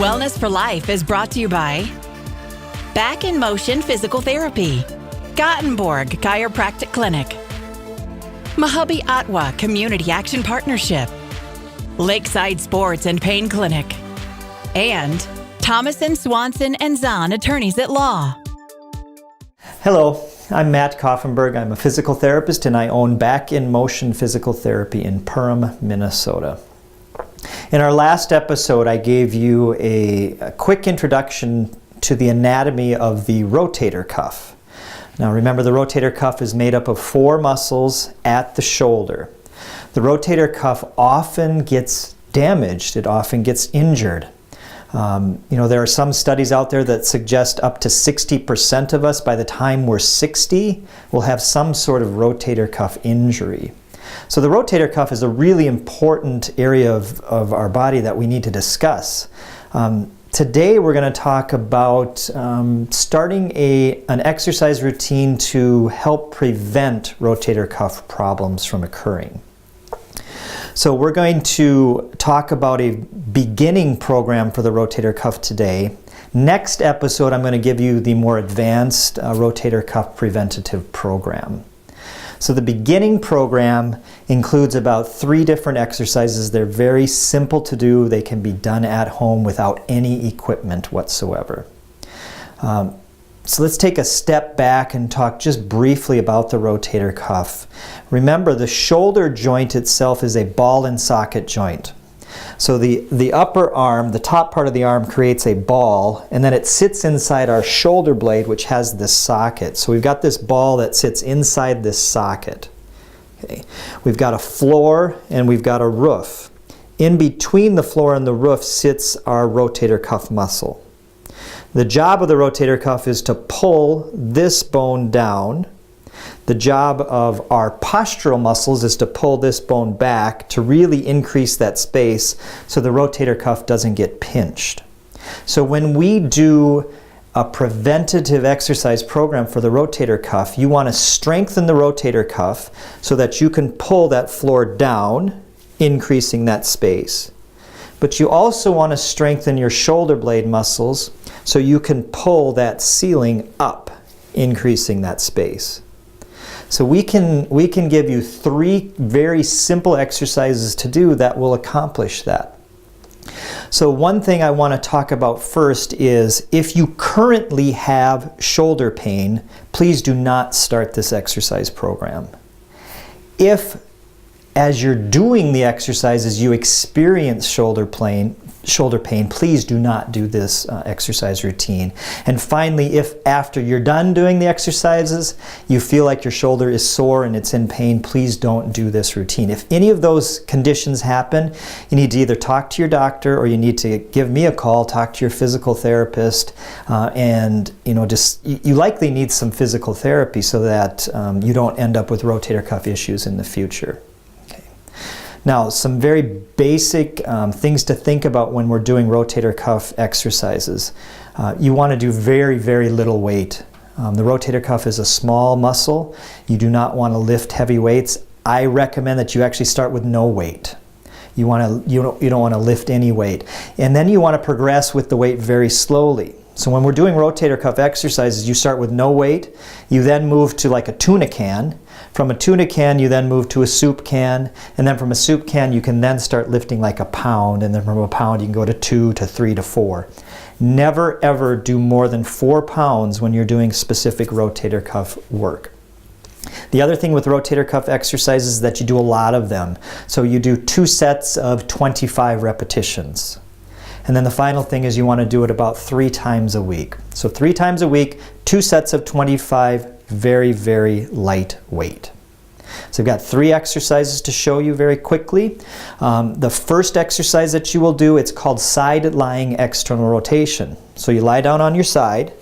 Wellness for Life is brought to you by Back in Motion Physical Therapy, Gothenburg Chiropractic Clinic, MAHUBE-OTWA Community Action Partnership, Lakeside Sports and Pain Clinic, and Thomas & Swanson & Zahn Attorneys at Law. Hello, I'm Matt Koffenberg. I'm a physical therapist and I own Back in Motion Physical Therapy in Perham, Minnesota. In our last episode, I gave you a quick introduction to the anatomy of the rotator cuff. Now remember, the rotator cuff is made up of 4 muscles at the shoulder. The rotator cuff often gets damaged. It often gets injured. There are some studies out there that suggest up to 60% of us by the time we're 60 will have some sort of rotator cuff injury. So the rotator cuff is a really important area of our body that we need to discuss. Today we're going to talk about starting an exercise routine to help prevent rotator cuff problems from occurring. So we're going to talk about a beginning program for the rotator cuff today. Next episode, I'm going to give you the more advanced rotator cuff preventative program. So the beginning program includes about 3 different exercises. They're very simple to do. They can be done at home without any equipment whatsoever. So let's take a step back and talk just briefly about the rotator cuff. Remember, the shoulder joint itself is a ball and socket joint. So the upper arm, the top part of the arm, creates a ball, and then it sits inside our shoulder blade, which has this socket. So we've got this ball that sits inside this socket. Okay. We've got a floor and we've got a roof. In between the floor and the roof sits our rotator cuff muscle. The job of the rotator cuff is to pull this bone down. The job of our postural muscles is to pull this bone back to really increase that space so the rotator cuff doesn't get pinched. So when we do a preventative exercise program for the rotator cuff, you want to strengthen the rotator cuff so that you can pull that floor down, increasing that space. But you also want to strengthen your shoulder blade muscles so you can pull that ceiling up, increasing that space. So we can give you 3 very simple exercises to do that will accomplish that. So one thing I want to talk about first is if you currently have shoulder pain, please do not start this exercise program. If as you're doing the exercises you experience shoulder pain, please do not do this exercise routine. And finally, if after you're done doing the exercises, you feel like your shoulder is sore and it's in pain, please don't do this routine. If any of those conditions happen, you need to either talk to your doctor or you need to give me a call, talk to your physical therapist, and you likely need some physical therapy so that you don't end up with rotator cuff issues in the future. Now, some very basic things to think about when we're doing rotator cuff exercises. You want to do very, very little weight. The rotator cuff is a small muscle. You do not want to lift heavy weights. I recommend that you actually start with no weight. You don't want to lift any weight. And then you want to progress with the weight very slowly. So when we're doing rotator cuff exercises, you start with no weight. You then move to like a tuna can. From a tuna can, you then move to a soup can, and then from a soup can, you can then start lifting like a pound, and then from a pound, you can go to 2 to 3 to 4. Never ever do more than 4 pounds when you're doing specific rotator cuff work. The other thing with rotator cuff exercises is that you do a lot of them. So you do 2 sets of 25 repetitions. And then the final thing is you want to do it about 3 times a week. So 3 times a week, 2 sets of 25, very, very light weight. So I've got 3 exercises to show you very quickly. The first exercise that you will do, it's called side lying external rotation. So you lie down on your side.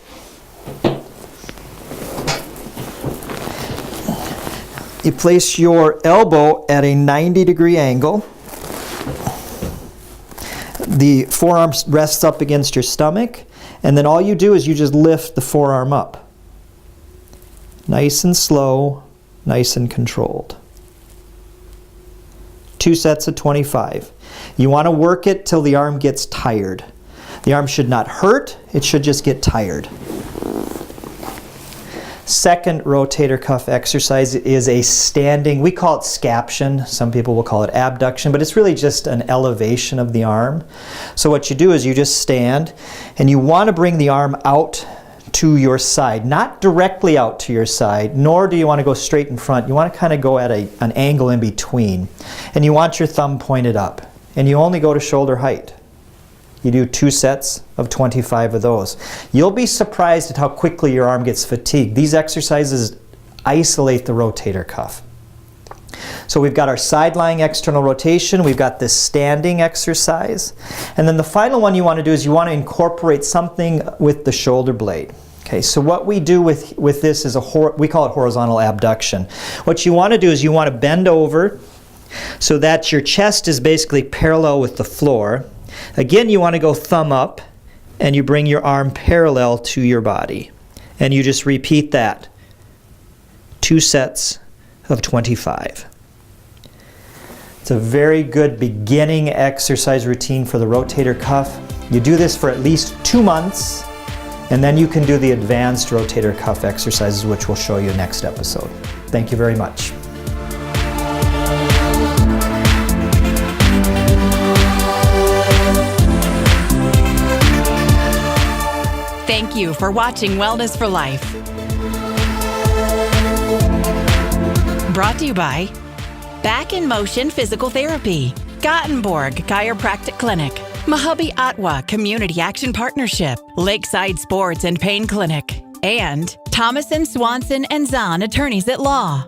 You place your elbow at a 90-degree angle. The forearm rests up against your stomach, and then all you do is you just lift the forearm up. Nice and slow, nice and controlled. 2 sets of 25. You want to work it till the arm gets tired. The arm should not hurt, it should just get tired. Second rotator cuff exercise is a standing, we call it scaption, some people will call it abduction, but it's really just an elevation of the arm. So what you do is you just stand and you want to bring the arm out to your side, not directly out to your side, nor do you want to go straight in front. You want to kind of go at an angle in between. And you want your thumb pointed up. And you only go to shoulder height. You do 2 sets of 25 of those. You'll be surprised at how quickly your arm gets fatigued. These exercises isolate the rotator cuff. So we've got our side-lying external rotation, we've got this standing exercise, and then the final one you want to do is you want to incorporate something with the shoulder blade. Okay, so what we do with this is we call it horizontal abduction. What you want to do is you want to bend over so that your chest is basically parallel with the floor. Again, you want to go thumb up and you bring your arm parallel to your body. And you just repeat that. 2 sets of 25. It's a very good beginning exercise routine for the rotator cuff. You do this for at least 2 months, and then you can do the advanced rotator cuff exercises, which we'll show you next episode. Thank you very much. Thank you for watching Wellness for Life. Brought to you by Back in Motion Physical Therapy, Gothenburg Chiropractic Clinic, MAHUBE-OTWA Community Action Partnership, Lakeside Sports and Pain Clinic, and Thomas & Swanson & Zahn Attorneys at Law.